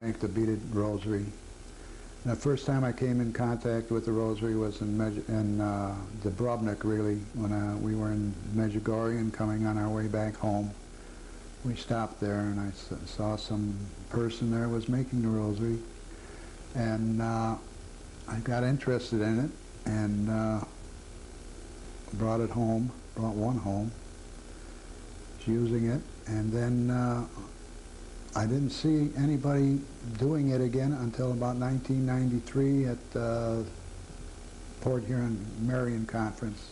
The beaded rosary. And the first time I came in contact with the rosary was in Dubrovnik, really, when we were in Medjugorje and coming on our way back home. We stopped there and I saw some person there was making the rosary, and I got interested in it and brought it home, brought one home, was using it, and then I didn't see anybody doing it again until about 1993 at the Port Huron Marian Conference.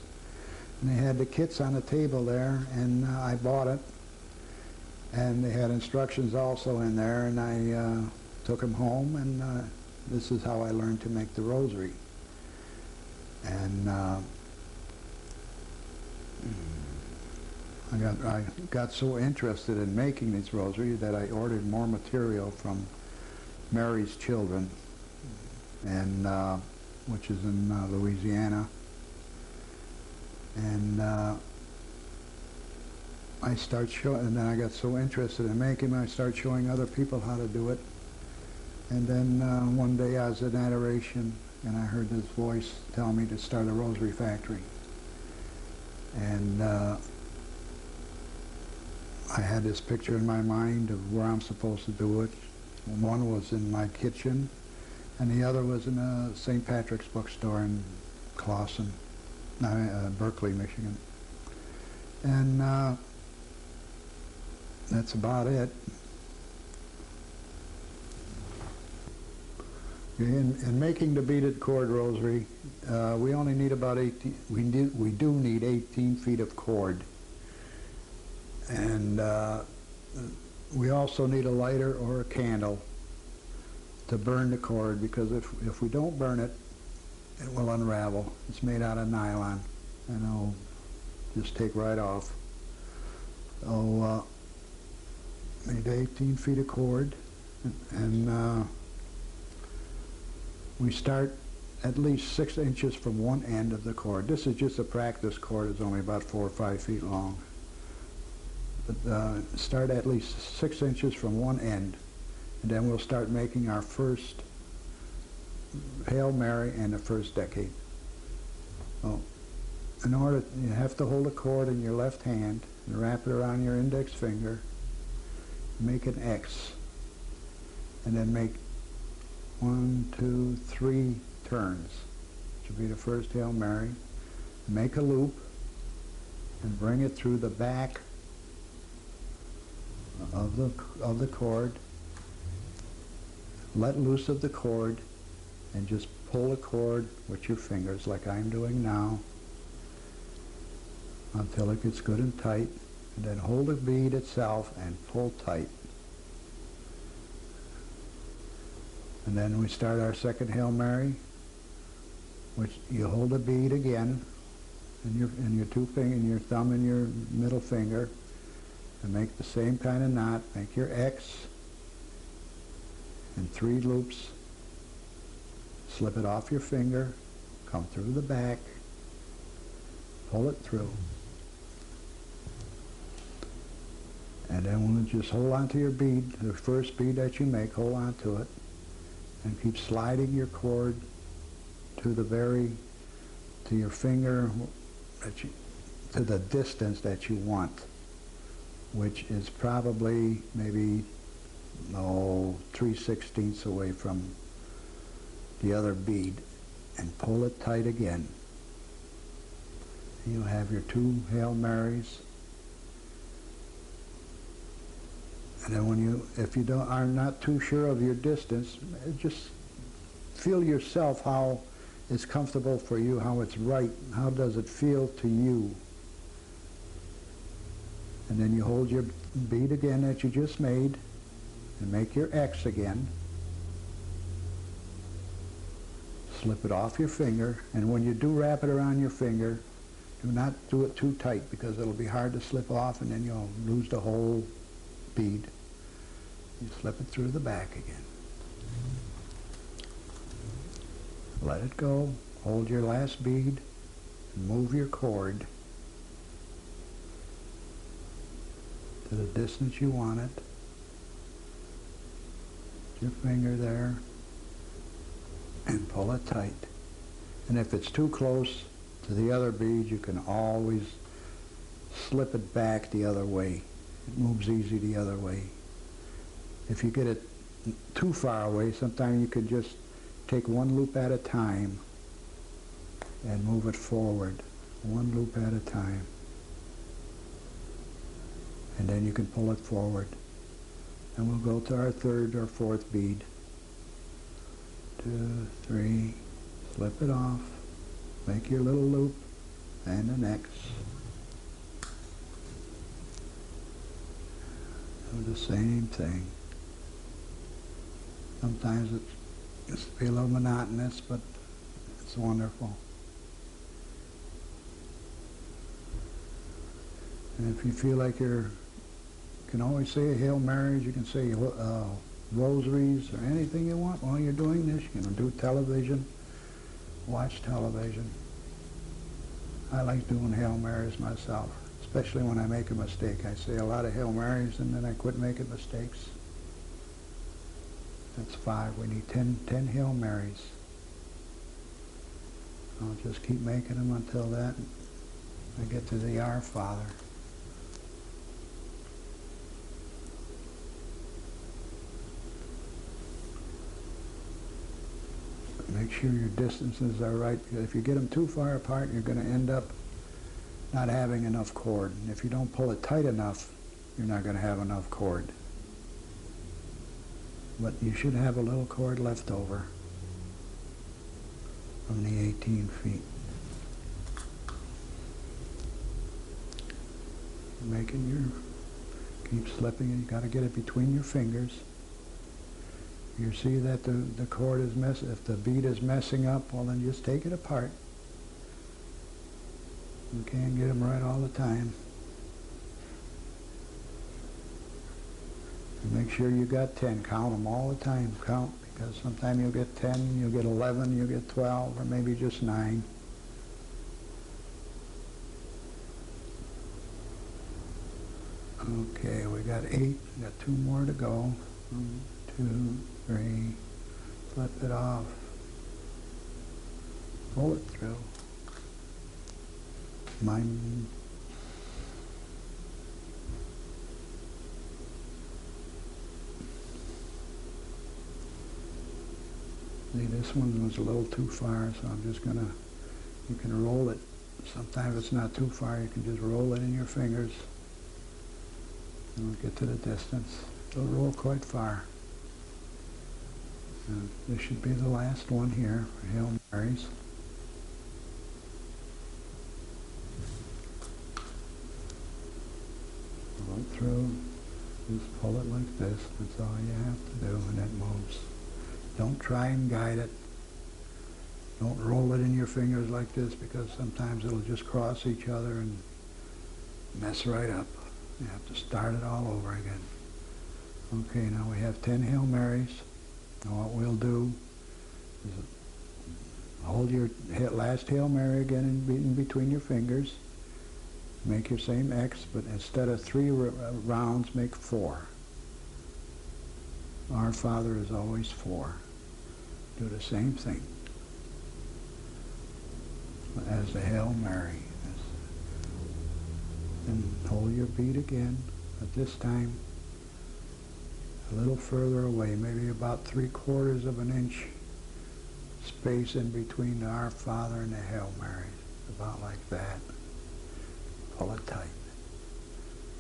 And they had the kits on the table there, and I bought it. And they had instructions also in there, and I took them home, and this is how I learned to make the rosary. And I got so interested in making these rosaries that I ordered more material from Mary's Children, and which is in Louisiana. And and then I got so interested in making them, I started showing other people how to do it. And then one day I was in adoration, and I heard this voice tell me to start a rosary factory. And I had this picture in my mind of where I'm supposed to do it. One was in my kitchen, and the other was in a St. Patrick's bookstore in Clawson, Berkeley, Michigan. And that's about it. In making the beaded cord rosary, we only need about 18. We do need 18 feet of cord. And we also need a lighter or a candle to burn the cord, because if we don't burn it, it will unravel. It's made out of nylon, and it'll just take right off. So need 18 feet of cord, and we start at least 6 inches from one end of the cord. This is just a practice cord. It's only about 4 or 5 feet long. But start at least 6 inches from one end, and then we'll start making our first Hail Mary and the first decade. So, in order, you have to hold a cord in your left hand and wrap it around your index finger, make an X, and then make 1, 2, 3 turns, which will be the first Hail Mary. Make a loop and bring it through the back of the cord. Let loose of the cord and just pull the cord with your fingers like I'm doing now until it gets good and tight, and then hold the bead itself and pull tight. And then we start our second Hail Mary, which you hold the bead again in your two fingers, your thumb and your middle finger, and make the same kind of knot. Make your X and 3 loops. Slip it off your finger, come through the back, pull it through. And then we'll just hold on to your bead, the first bead that you make, hold on to it, and keep sliding your cord to your finger, to the distance that you want, which is probably maybe 3/16 away from the other bead, and pull it tight again. You'll have your 2 Hail Marys. And then if you are not too sure of your distance, just feel yourself how it's comfortable for you, how it's right, how does it feel to you. And then you hold your bead again that you just made and make your X again. Slip it off your finger, and when you do wrap it around your finger, do not do it too tight, because it'll be hard to slip off and then you'll lose the whole bead. You slip it through the back again. Let it go. Hold your last bead and move your cord to the distance you want it. your finger there and pull it tight. And if it's too close to the other bead, you can always slip it back the other way. It moves easy the other way. If you get it too far away, sometimes you can just take one loop at a time and move it forward, one loop at a time. And then you can pull it forward. And we'll go to our third or fourth bead. 2, 3, slip it off, make your little loop, and the next. Do the same thing. Sometimes it gets to be a little monotonous, but it's wonderful. And if you feel like you can always say a Hail Marys, you can say Rosaries or anything you want while you're doing this. You can do television, watch television. I like doing Hail Marys myself, especially when I make a mistake. I say a lot of Hail Marys and then I quit making mistakes. That's 5. We need 10 Hail Marys. I'll just keep making them until that I get to the Our Father. Make sure your distances are right, because if you get them too far apart, you're going to end up not having enough cord. And if you don't pull it tight enough, you're not going to have enough cord. But you should have a little cord left over from the 18 feet. Keep slipping, and you got to get it between your fingers. You see that the cord is if the bead is messing up, well then just take it apart. You can't get them right all the time. And make sure you got 10. Count them all the time. Count, because sometimes you'll get 10, you'll get 11, you'll get 12, or maybe just 9. Okay, we got 8. We got 2 more to go. 1, 2, 3. Flip it off. Pull it through. See, this one was a little too far, so I'm just gonna, you can roll it. Sometimes it's not too far, you can just roll it in your fingers. And we'll get to the distance. It'll roll quite far. This should be the last one here for Hail Marys. Pull it through. Just pull it like this. That's all you have to do, and it moves. Don't try and guide it. Don't roll it in your fingers like this, because sometimes it'll just cross each other and mess right up. You have to start it all over again. Okay, now we have 10 Hail Marys. Now what we'll do is hold your last Hail Mary again in between your fingers. Make your same X, but instead of 3 rounds, make 4. Our Father is always 4. Do the same thing as the Hail Mary. And hold your bead again, but this time a little further away, maybe about 3/4 of an inch space in between the Our Father and the Hail Mary. About like that. Pull it tight.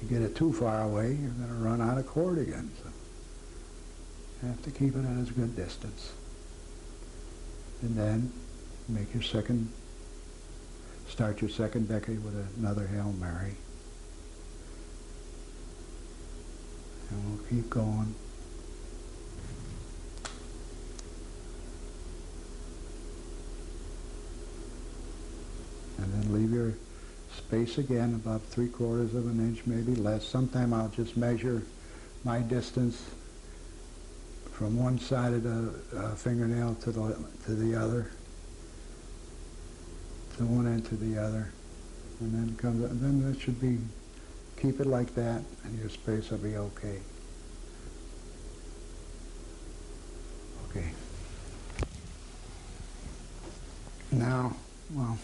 You get it too far away, you're going to run out of cord again. So you have to keep it at a good distance. And then make your start your second decade with another Hail Mary. And we'll keep going. And then leave your space again about 3/4 of an inch, maybe less. Sometime I'll just measure my distance from one side of the fingernail to the other, to one end to the other, and then it should be. Keep it like that, and your space will be okay. Okay. Now, well,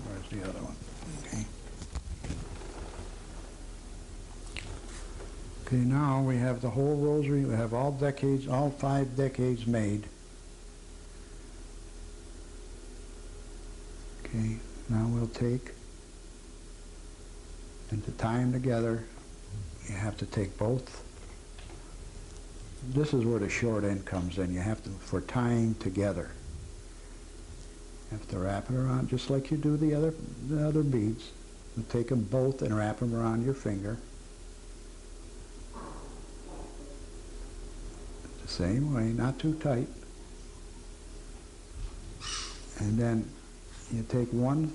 where's the other one? Okay. Okay, now we have the whole rosary. We have all decades, all 5 decades made. Okay, now we'll take, and to tie them together, you have to take both. This is where the short end comes in. You have to, for tying together, you have to wrap it around just like you do the other beads. You take them both and wrap them around your finger. The same way, not too tight. And then you take one,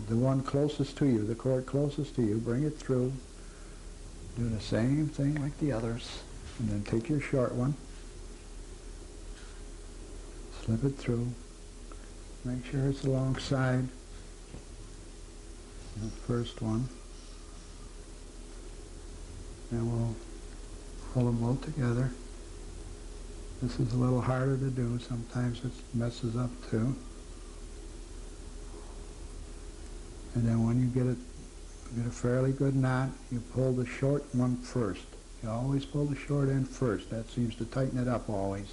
the one closest to you, the cord closest to you, bring it through, do the same thing like the others, and then take your short one, slip it through, make sure it's alongside the first one, and we'll pull them both together. This is a little harder to do. Sometimes it messes up too. And then when you get a fairly good knot, you pull the short one first. You always pull the short end first. That seems to tighten it up always.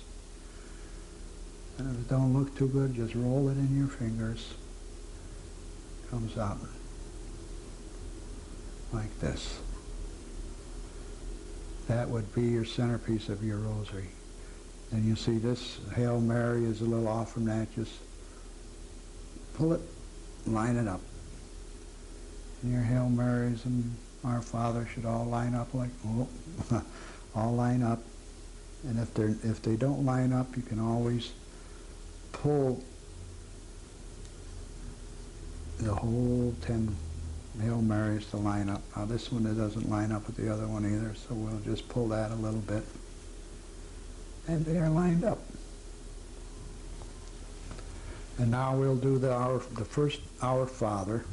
And if it don't look too good, just roll it in your fingers. Comes out like this. That would be your centerpiece of your rosary. And you see this Hail Mary is a little off from that. Just pull it, line it up. And your Hail Marys and Our Father should all line up like, all line up. And if they don't line up, you can always pull the whole 10 Hail Marys to line up. Now this one, it doesn't line up with the other one either, so we'll just pull that a little bit. And they are lined up. And now we'll do the first Our Father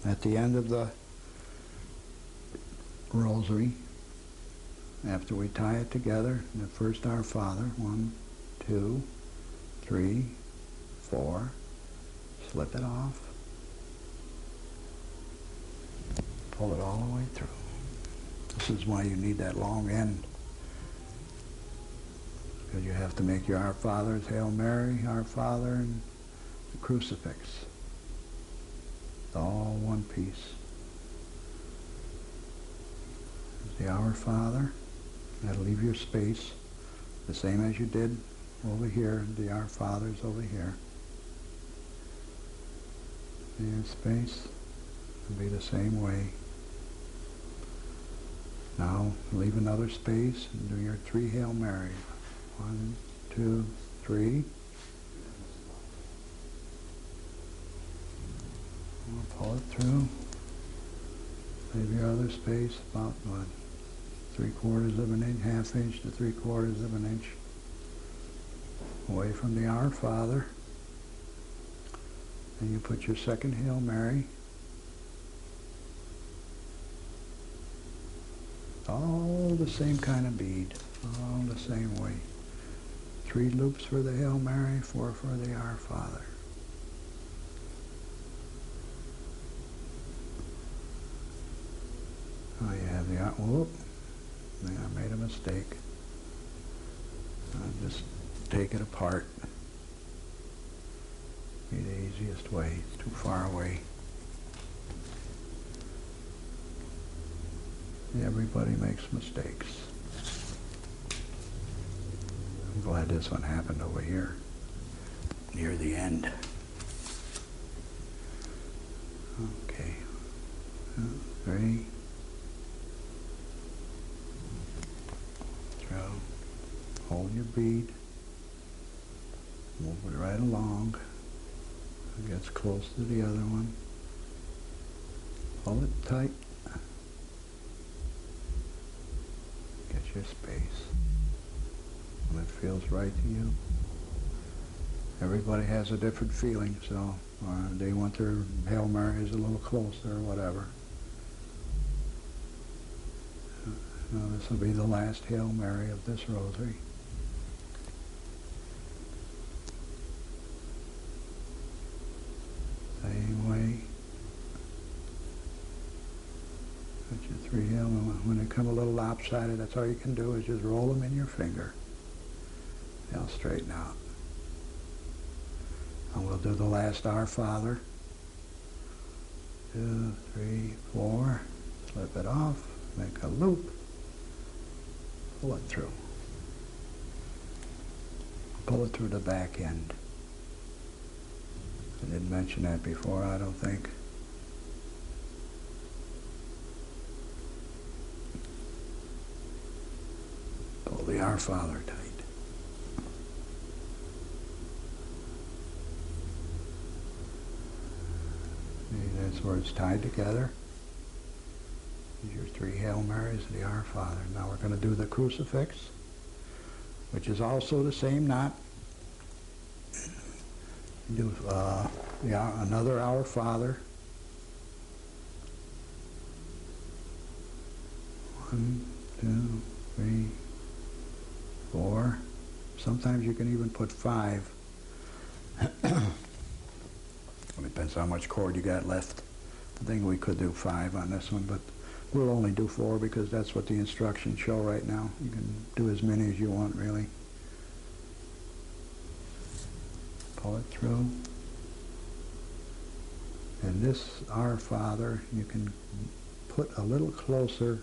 at the end of the rosary. After we tie it together, the first Our Father, 1, 2, 3, 4, slip it off, pull it all the way through. This is why you need that long end. Because you have to make your Our Fathers, Hail Mary, Our Father, and the crucifix. It's all one piece. There's the Our Father. That'll leave your space, the same as you did over here, the Our Fathers over here. And space will be the same way. Now leave another space and do your 3 Hail Marys. 1, 2, 3. We'll pull it through. Leave your other space about what? 3/4 of an inch, 1/2 inch to 3/4 of an inch away from the Our Father. And you put your second Hail Mary. All the same kind of bead, all the same way. 3 loops for the Hail Mary, 4 for the Our Father. Oh, you have the, whoop, I made a mistake. I'll just take it apart. Be the easiest way, it's too far away. Everybody makes mistakes. I'm glad this one happened over here, near the end. Okay. 3. Throw. Hold your bead. Move it right along. It gets close to the other one. Hold it tight. Get your space. When it feels right to you. Everybody has a different feeling, so they want their Hail Marys a little closer or whatever. Now this will be the last Hail Mary of this rosary. when they come a little lopsided, that's all you can do is just roll them in your finger. They'll straighten out. And we'll do the last Our Father. 2, 3, 4. Slip it off. Make a loop. Pull it through. Pull it through the back end. I didn't mention that before, I don't think. Pull the Our Father tight. That's where it's tied together. These are your 3 Hail Marys, the Our Father. Now we're going to do the crucifix, which is also the same knot. Do another Our Father. 1, 2, 3, 4. Sometimes you can even put 5. It depends how much cord you got left. I think we could do 5 on this one, but we'll only do 4 because that's what the instructions show right now. You can do as many as you want, really. Pull it through. And this Our Father, you can put a little closer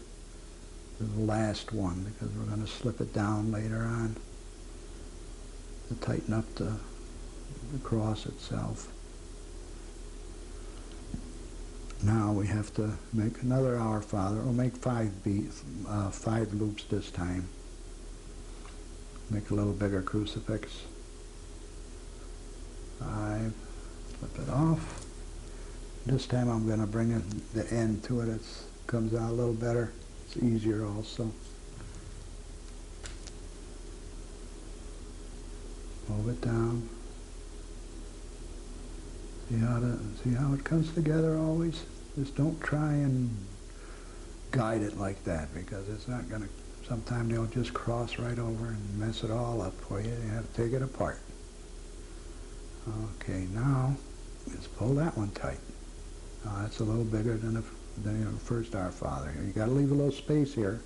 to the last one because we're going to slip it down later on to tighten up the cross itself. Now we have to make another Our Father. We'll make 5 loops this time. Make a little bigger crucifix. 5. Flip it off. This time I'm going to bring the end to it. It comes out a little better. It's easier also. Move it down. See how it comes together always? Just don't try and guide it like that because it's not going to, sometimes they'll just cross right over and mess it all up for you. You have to take it apart. Okay, now let's pull that one tight. Now that's a little bigger than the first Our Father. You got to leave a little space here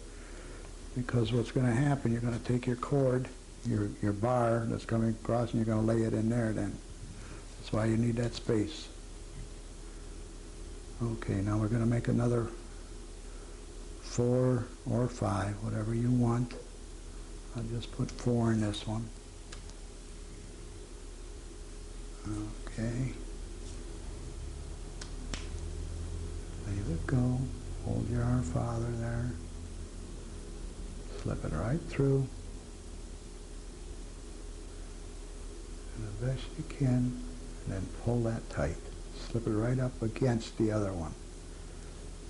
because what's going to happen, you're going to take your cord, your bar that's coming across, and you're going to lay it in there then. That's why you need that space. Okay, now we're going to make another 4 or 5, whatever you want. I'll just put 4 in this one. Okay. Leave it go. Hold your Our Father there. Slip it right through. And the best you can. And then pull that tight. Slip it right up against the other one.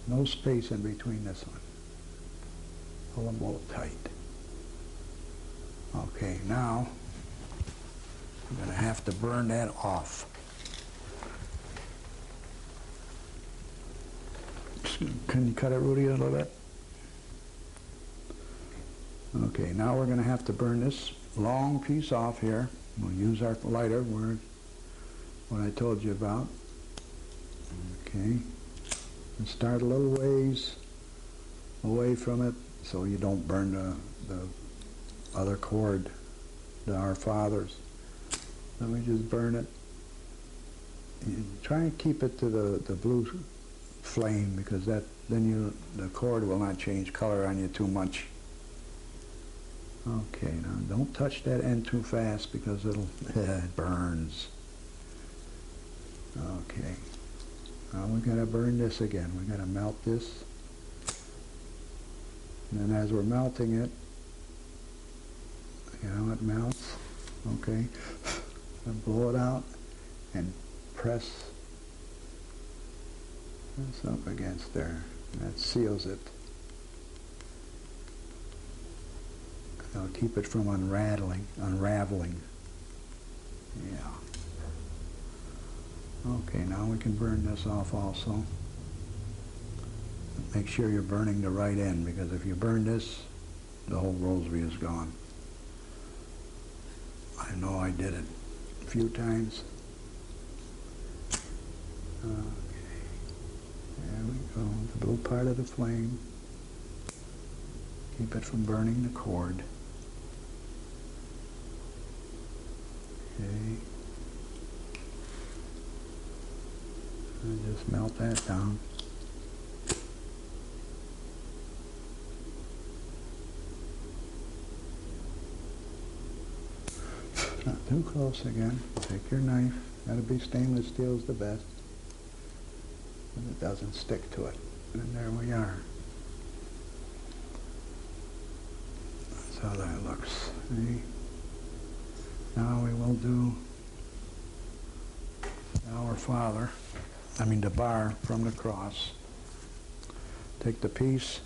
No space in between this one. Pull them both tight. Okay, now I'm going to have to burn that off. Can you cut it, Rudy, a little bit? Okay, now we're going to have to burn this long piece off here. We'll use our lighter, what I told you about. Okay. And start a little ways away from it so you don't burn the other cord, the Our Fathers. Let me just burn it. And try and keep it to the blue flame because then the cord will not change color on you too much. Okay, now don't touch that end too fast because it burns. Okay, now we're going to burn this again. We're going to melt this. And then as we're melting it, it melts. Okay, and blow it out and press this up against there. And that seals it. That'll keep it from unraveling. Yeah. Okay, now we can burn this off also. Make sure you're burning the right end because if you burn this, the whole rosary is gone. I know I did it a few times. Okay, there we go, the blue part of the flame. Keep it from burning the cord. Okay. And just melt that down. Not too close again. Take your knife. Gotta be stainless steel is the best. And it doesn't stick to it. And there we are. That's how that looks. See? Now we will do Our Father. The bar from the cross. Take the piece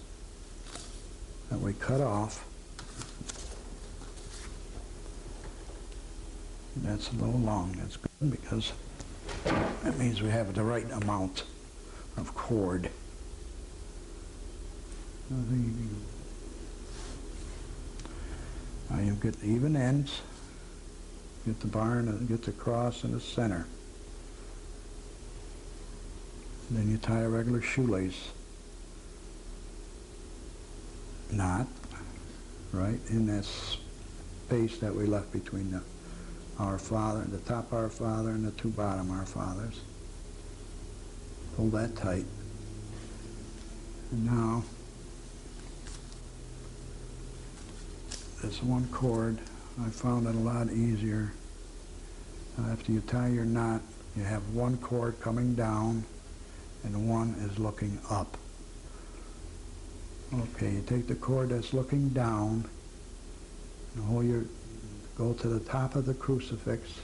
that we cut off. That's a little long. That's good because that means we have the right amount of cord. Now you get the even ends. Get the bar and get the cross in the center. And then you tie a regular shoelace knot right in that space that we left between the Our Father, the top Our Father and the two bottom Our Fathers. Pull that tight. And now, this one cord, I found it a lot easier. After you tie your knot, you have one cord coming down and one is looking up. Okay, you take the cord that's looking down and go to the top of the crucifix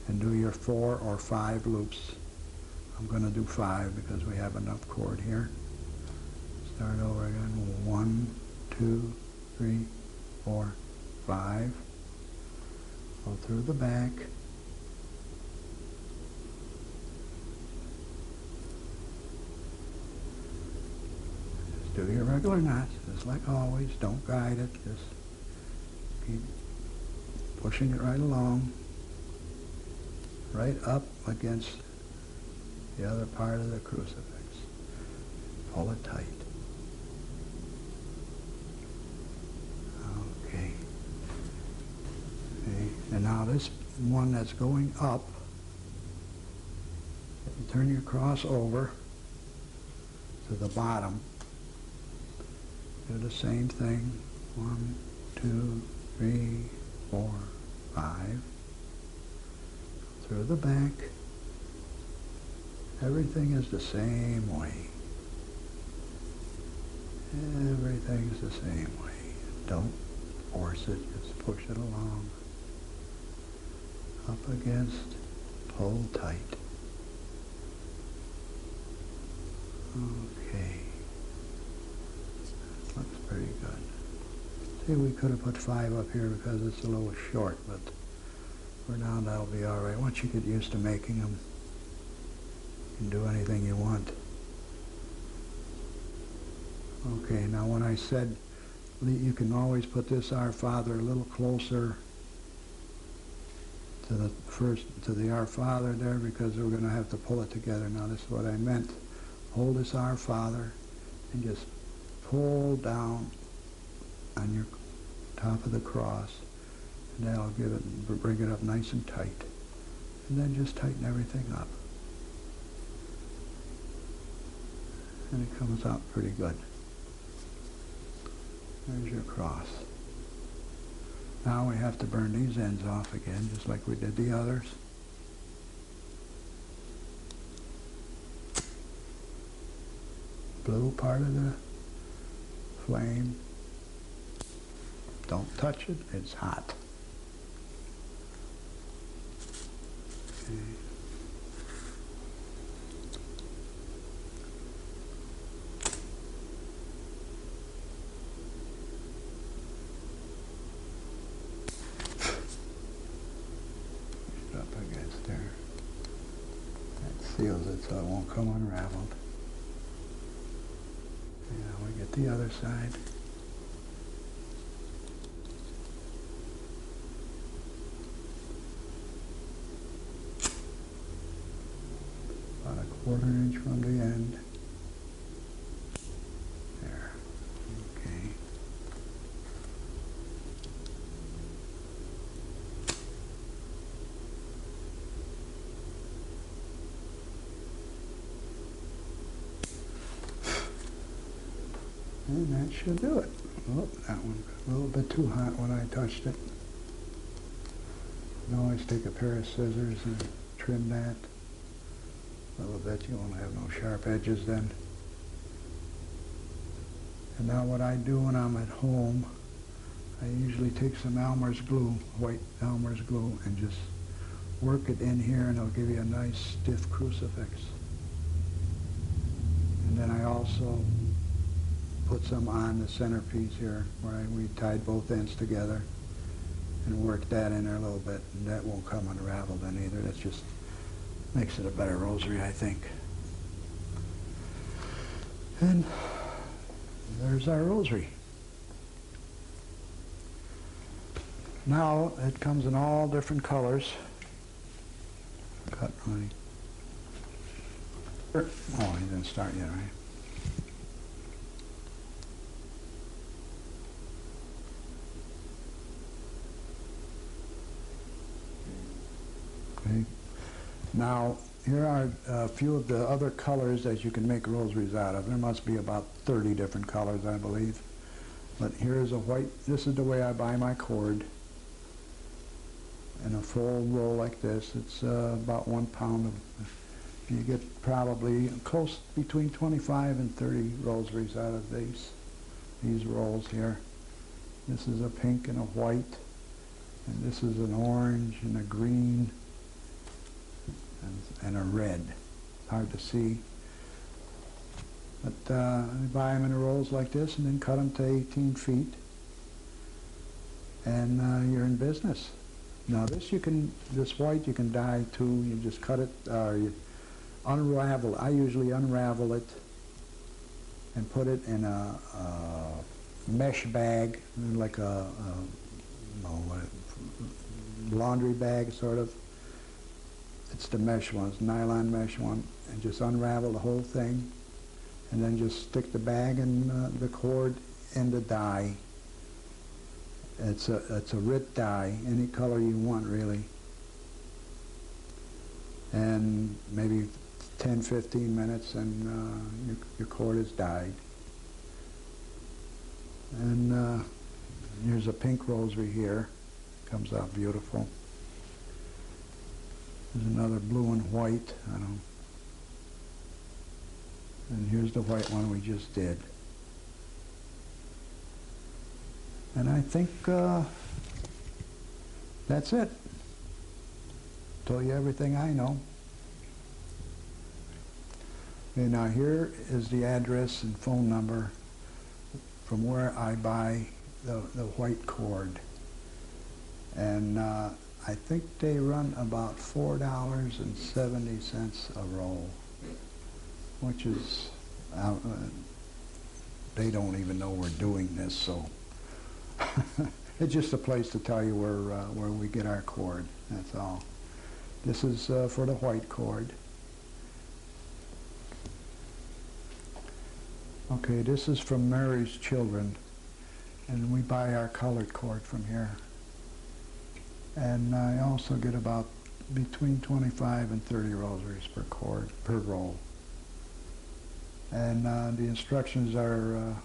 and do your 4 or 5 loops. I'm going to do 5 because we have enough cord here. Start over again. 1, 2, 3, 4, 5. Go through the back. Just do your regular knots, just like always. Don't guide it. Just keep pushing it right along, right up against the other part of the crucifix. Pull it tight. Okay. And now this one that's going up, you turn your cross over to the bottom. Do the same thing. 1, 2, 3, 4, 5. Through the back. Everything is the same way. Everything's the same way. Don't force it, just push it along. Up against, pull tight. Okay. Looks pretty good. See, we could have put 5 up here because it's a little short, but for now that'll be all right. Once you get used to making them, you can do anything you want. Okay, now when I said you can always put this Our Father a little closer to the Our Father there because we're going to have to pull it together. Now this is what I meant. Hold this Our Father and just pull down on your top of the cross, and that'll bring it up nice and tight. And then just tighten everything up. And it comes out pretty good. There's your cross. Now we have to burn these ends off again, just like we did the others. Blue part of the flame. Don't touch it, it's hot. Okay. Up against there. That seals it so it won't come unraveled. Now we get the other side. About a 1/4 inch from the end. There. Okay. And that should do it. Oh, that one got a little bit too hot when I touched it. You can always take a pair of scissors and trim that a little bit. You won't have no sharp edges then. And now what I do when I'm at home, I usually take some Elmer's glue, white Elmer's glue, and just work it in here, and it'll give you a nice stiff crucifix. And then I also put some on the centerpiece here, where we tied both ends together and work that in there a little bit. And that won't come unraveled then either. That just makes it a better rosary, I think. And there's our rosary. Now it comes in all different colors. Cut money. Oh, he didn't start yet, right? Okay. Now, here are a few of the other colors that you can make rosaries out of. There must be about 30 different colors, I believe. But here's a white, this is the way I buy my cord. In a full roll like this, it's about 1 pound of, you get probably close between 25 and 30 rosaries out of these rolls here. This is a pink and a white, and this is an orange and a green and a red. Hard to see. But I buy them in rolls like this and then cut them to 18 feet, and you're in business. Now this white you can dye too. You just cut it, you unravel. I usually unravel it and put it in a mesh bag, like a laundry bag sort of. It's the mesh one, it's nylon mesh one, and just unravel the whole thing, and then just stick the bag and the cord in the dye. It's a RIT dye, any color you want really, and maybe 10-15 minutes, and your cord is dyed. And here's a pink rosary here, comes out beautiful. There's another blue and white, and here's the white one we just did. And I think that's it. Told you everything I know. Okay, now here is the address and phone number from where I buy the white cord. And I think they run about $4.70 a roll, which is, they don't even know we're doing this, so it's just a place to tell you where we get our cord, that's all. This is for the white cord. Okay, this is from Mary's Children, and we buy our colored cord from here. And I also get about between 25 and 30 rosaries per cord, per roll. And the instructions are,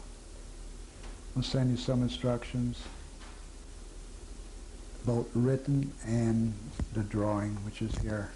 we'll send you some instructions, both written and the drawing, which is here.